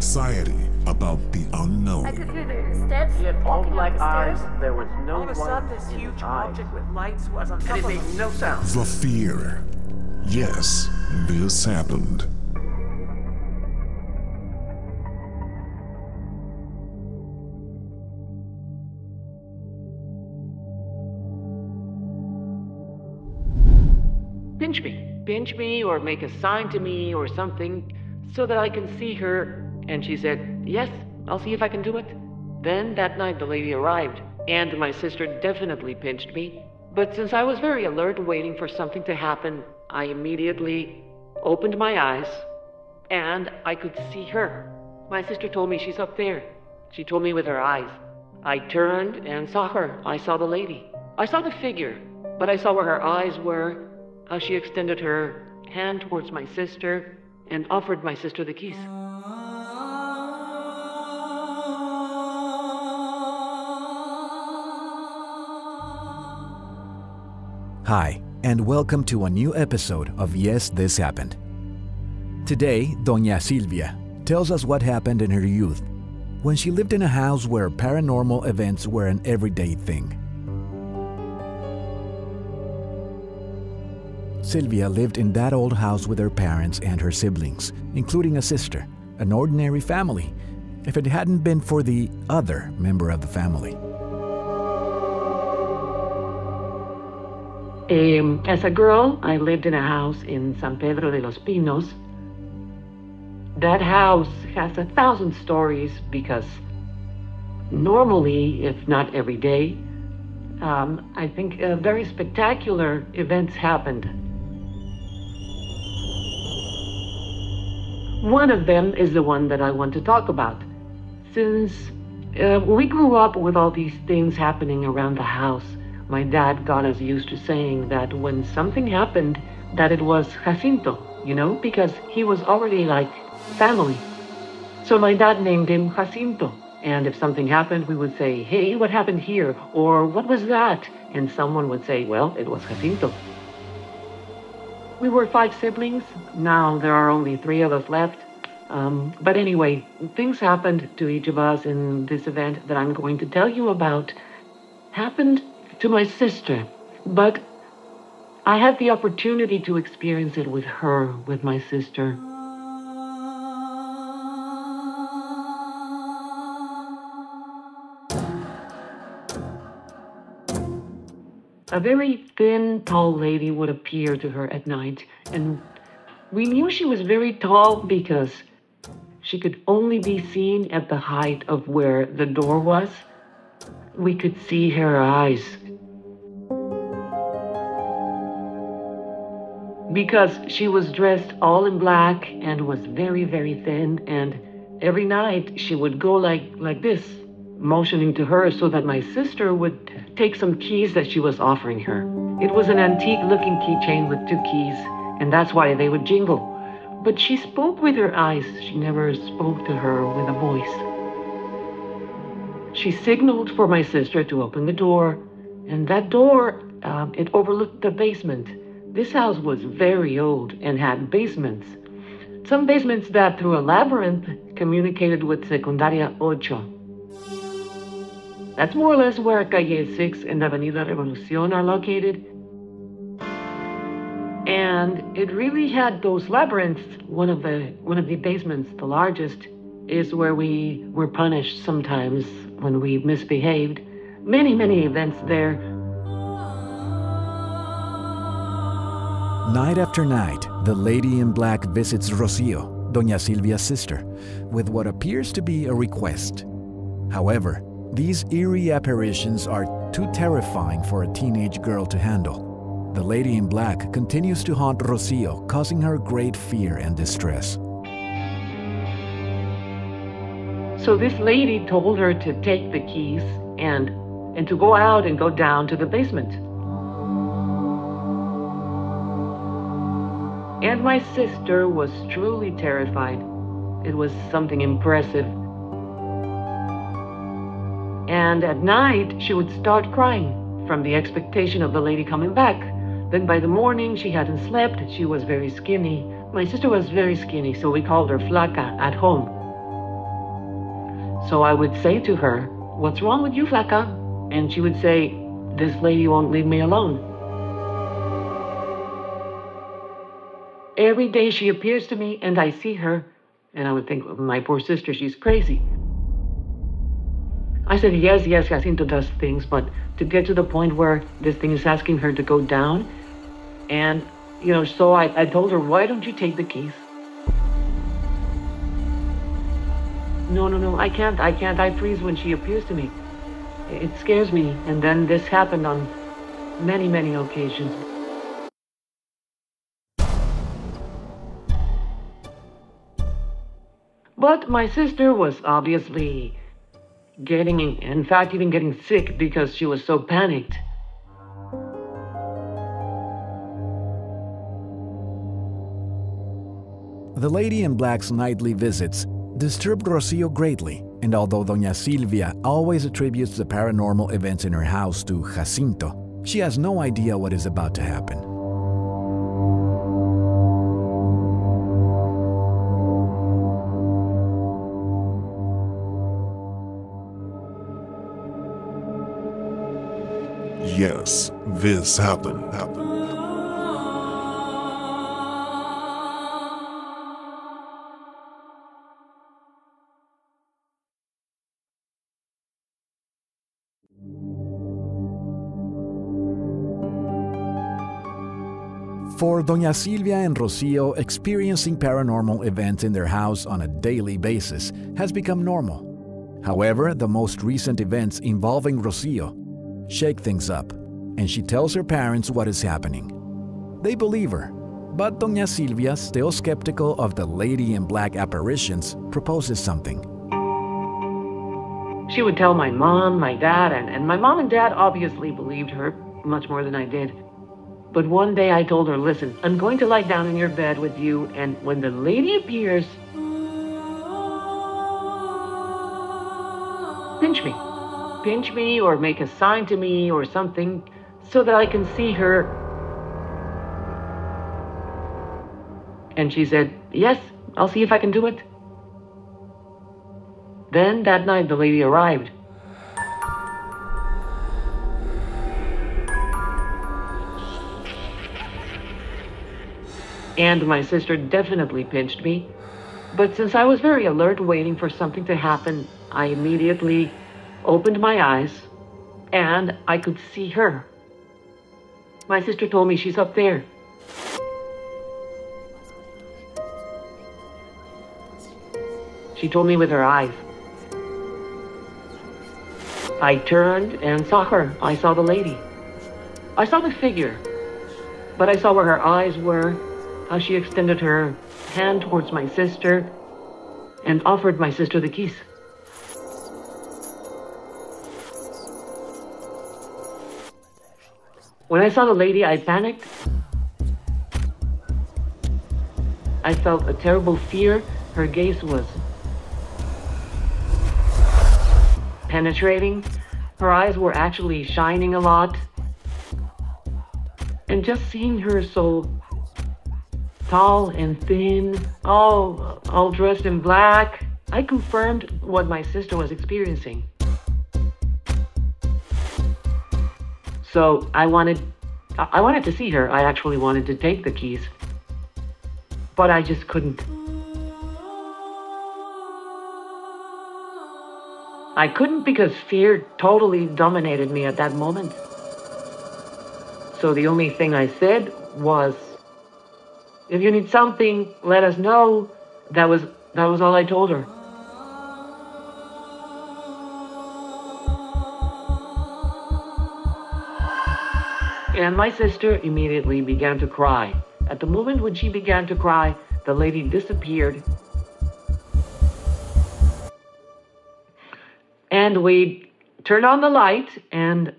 anxiety about the unknown. I could hear the steps. He had all walking up black the eyes. stairs. There was no All of a sudden, this light in huge his eyes. object with lights was on And top it of made us. no sound. The fear. Yes, this happened. Pinch me, or make a sign to me or something so that I can see her. And she said, yes, I'll see if I can do it. Then that night the lady arrived, and my sister definitely pinched me. But since I was very alert, waiting for something to happen, I immediately opened my eyes, and I could see her. My sister told me she's up there. She told me with her eyes. I turned and saw her. I saw the lady. I saw the figure, but I saw where her eyes were, how she extended her hand towards my sister and offered my sister the keys. Hi, and welcome to a new episode of Yes, This Happened. Today, Doña Silvia tells us what happened in her youth when she lived in a house where paranormal events were an everyday thing. Silvia lived in that old house with her parents and her siblings, including a sister, an ordinary family, if it hadn't been for the other member of the family. As a girl, I lived in a house in San Pedro de los Pinos. That house has 1,000 stories because normally, if not every day, I think very spectacular events happened. One of them is the one that I want to talk about. Since we grew up with all these things happening around the house, my dad got us used to saying that when something happened, that it was Jacinto, because he was already like family. So my dad named him Jacinto. And if something happened, we would say, hey, what happened here? Or what was that? And someone would say, well, it was Jacinto. We were 5 siblings. Now there are only 3 of us left. But anyway, things happened to each of us in this event that I'm going to tell you about. Happened to my sister, but I had the opportunity to experience it with her, with my sister. A very thin, tall lady would appear to her at night, and we knew she was very tall because she could only be seen at the height of where the door was. We could see her eyes. Because she was dressed all in black and was very, very thin, and every night she would go like this, motioning to her so that my sister would take some keys that she was offering her. It was an antique-looking keychain with 2 keys, and that's why they would jingle. But she spoke with her eyes. She never spoke to her with a voice. She signaled for my sister to open the door, and that door, it overlooked the basement. This house was very old and had basements. Some basements that, through a labyrinth, communicated with Secundaria 8. That's more or less where Calle 6 and Avenida Revolucion are located. And it really had those labyrinths. One of the basements, the largest, is where we were punished sometimes when we misbehaved. Many, many events there. Night after night, the lady in black visits Rocio, Doña Silvia's sister, with what appears to be a request. However, these eerie apparitions are too terrifying for a teenage girl to handle. The lady in black continues to haunt Rocio, causing her great fear and distress. So this lady told her to take the keys and to go out and go down to the basement. And my sister was truly terrified. It was something impressive. And at night, she would start crying from the expectation of the lady coming back. Then by the morning, she hadn't slept. She was very skinny. My sister was very skinny, so we called her Flaca at home. So I would say to her, "What's wrong with you, Flaca?" And she would say, "This lady won't leave me alone." Every day she appears to me and I see her, and I would think, my poor sister, she's crazy. I said, yes, Jacinto does things, but to get to the point where this thing is asking her to go down, and, so I told her, why don't you take the keys? No, I can't. I freeze when she appears to me. It scares me, and then this happened on many, many occasions. But my sister was obviously in fact, even getting sick because she was so panicked. The Lady in Black's nightly visits disturbed Rocio greatly, and although Doña Silvia always attributes the paranormal events in her house to Jacinto, she has no idea what is about to happen. Yes, this happened. For Doña Silvia and Rocio, experiencing paranormal events in their house on a daily basis has become normal. However, the most recent events involving Rocio shake things up, and she tells her parents what is happening. They believe her, but Doña Silvia, still skeptical of the Lady in Black apparitions, proposes something. She would tell my mom, my dad, and my mom and dad obviously believed her much more than I did. But one day I told her, listen, I'm going to lie down in your bed with you, and when the lady appears, pinch me. Pinch me or make a sign to me or something so that I can see her. And she said, yes, I'll see if I can do it. Then that night the lady arrived. And my sister definitely pinched me. But since I was very alert, waiting for something to happen, I immediately opened my eyes and I could see her. My sister told me she's up there. She told me with her eyes. I turned and saw her. I saw the lady. I saw the figure, but I saw where her eyes were, how she extended her hand towards my sister and offered my sister the keys. When I saw the lady, I panicked. I felt a terrible fear. Her gaze was penetrating. Her eyes were actually shining a lot. And just seeing her so tall and thin, all dressed in black, I confirmed what my sister was experiencing. So I wanted to see her. I actually wanted to take the keys, but I just couldn't. I couldn't because fear totally dominated me at that moment. So the only thing I said was, if you need something, let us know. That was all I told her. And my sister immediately began to cry. At the moment when she began to cry, the lady disappeared. And we turned on the light, and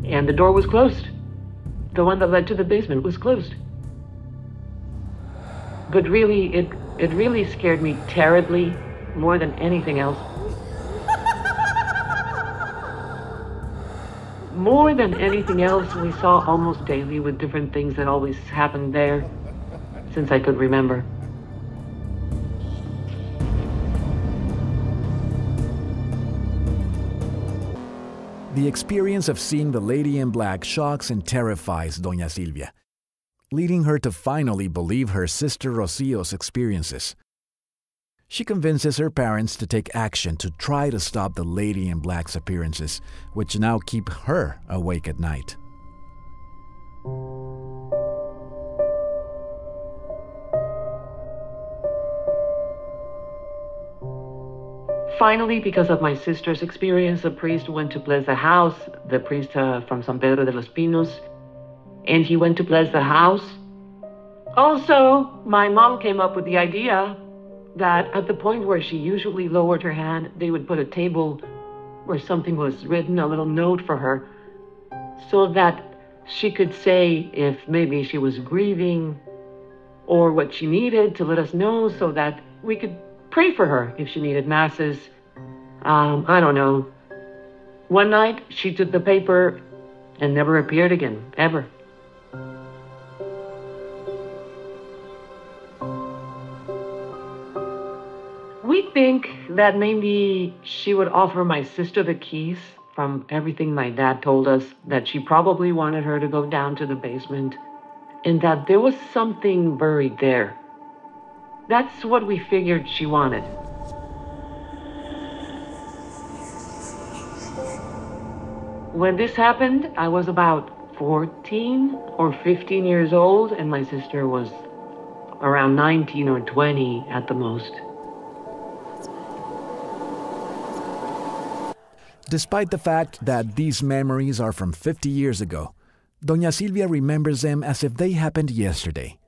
the door was closed. The one that led to the basement was closed. But really, it really scared me terribly, more than anything else. More than anything else, we saw almost daily with different things that always happened there, since I could remember. The experience of seeing the lady in black shocks and terrifies Doña Silvia, leading her to finally believe her sister Rocio's experiences. She convinces her parents to take action to try to stop the lady in black's appearances, which now keep her awake at night. Finally, because of my sister's experience, the priest went to bless the house, the priest from San Pedro de los Pinos, and he went to bless the house. Also, my mom came up with the idea that at the point where she usually lowered her hand, they would put a table where something was written, a little note for her, so that she could say if maybe she was grieving or what she needed to let us know so that we could pray for her if she needed masses. I don't know. One night, she took the paper and never appeared again, ever. We think that maybe she would offer my sister the keys from everything my dad told us, that she probably wanted her to go down to the basement, and that there was something buried there. That's what we figured she wanted. When this happened, I was about 14 or 15 years old, and my sister was around 19 or 20 at the most. Despite the fact that these memories are from 50 years ago, Doña Silvia remembers them as if they happened yesterday.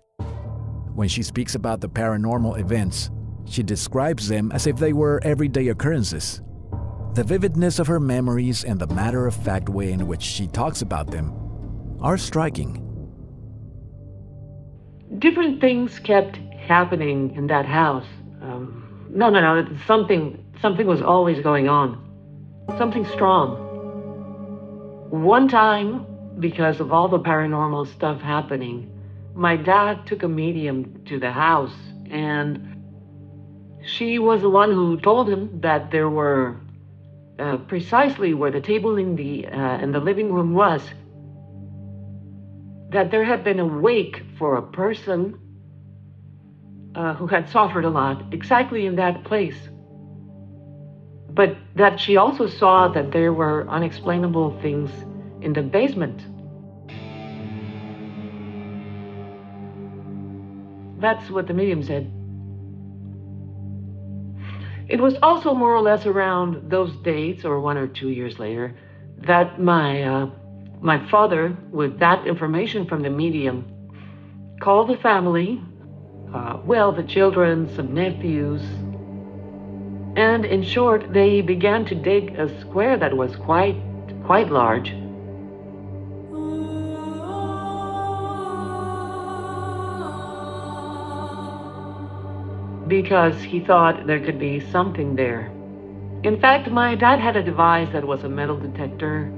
When she speaks about the paranormal events, she describes them as if they were everyday occurrences. The vividness of her memories and the matter-of-fact way in which she talks about them are striking. Different things kept happening in that house. No. Something was always going on. Something strong. One time, because of all the paranormal stuff happening, my dad took a medium to the house, and she was the one who told him that there were precisely where the table in the living room was, that there had been a wake for a person who had suffered a lot, exactly in that place. But that she also saw that there were unexplainable things in the basement. That's what the medium said. It was also more or less around those dates, or 1 or 2 years later, that my father, with that information from the medium, called the family, the children, some nephews, and in short, they began to dig a square that was quite large. Because he thought there could be something there. In fact, my dad had a device that was a metal detector.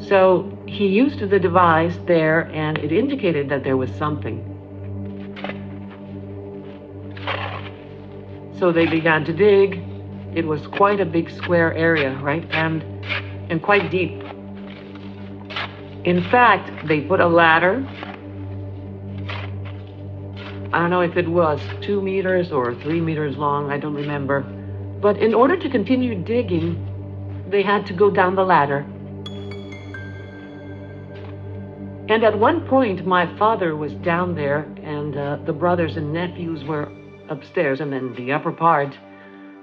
So he used the device there, and it indicated that there was something. So they began to dig. It was quite a big square area, right? And quite deep. In fact, they put a ladder. I don't know if it was 2 meters or 3 meters long, I don't remember. But in order to continue digging, they had to go down the ladder. And at one point, my father was down there, and the brothers and nephews were upstairs, and then the upper part.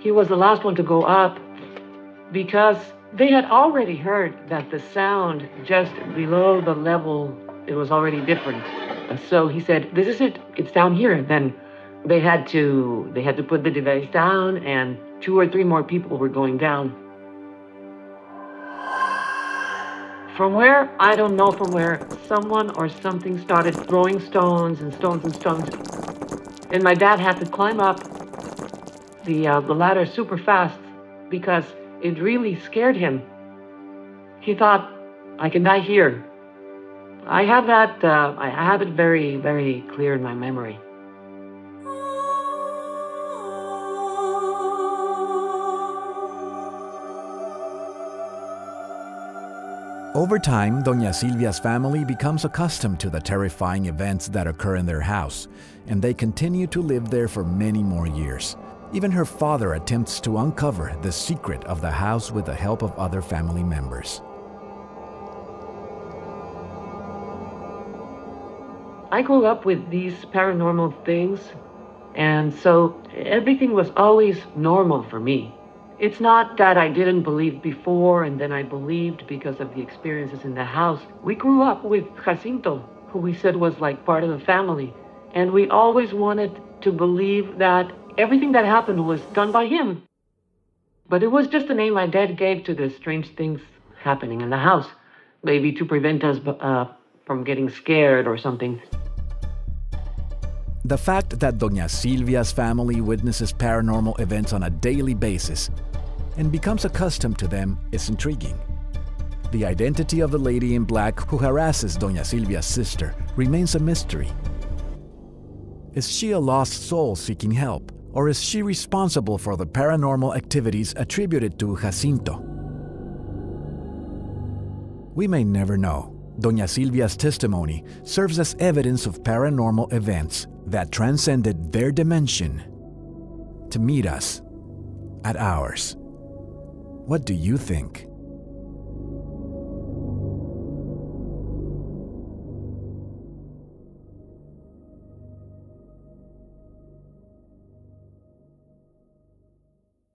He was the last one to go up because they had already heard that the sound just below the level, it was already different. So he said, "This is it. It's down here." Then they had to put the device down, and 2 or 3 more people were going down. From where, I don't know from where, someone or something started throwing stones and stones and stones. And my dad had to climb up the ladder super fast because it really scared him. He thought, I can die here. I have that, I have it very, very clear in my memory. Over time, Doña Silvia's family becomes accustomed to the terrifying events that occur in their house, and they continue to live there for many more years. Even her father attempts to uncover the secret of the house with the help of other family members. I grew up with these paranormal things, and so everything was always normal for me. It's not that I didn't believe before and then I believed because of the experiences in the house. We grew up with Jacinto, who we said was like part of the family, and we always wanted to believe that everything that happened was done by him. But it was just the name my dad gave to the strange things happening in the house, maybe to prevent us from getting scared or something. The fact that Doña Silvia's family witnesses paranormal events on a daily basis and becomes accustomed to them is intriguing. The identity of the lady in black who harasses Doña Silvia's sister remains a mystery. Is she a lost soul seeking help, or is she responsible for the paranormal activities attributed to Jacinto? We may never know. Doña Silvia's testimony serves as evidence of paranormal events that transcended their dimension to meet us at ours. What do you think?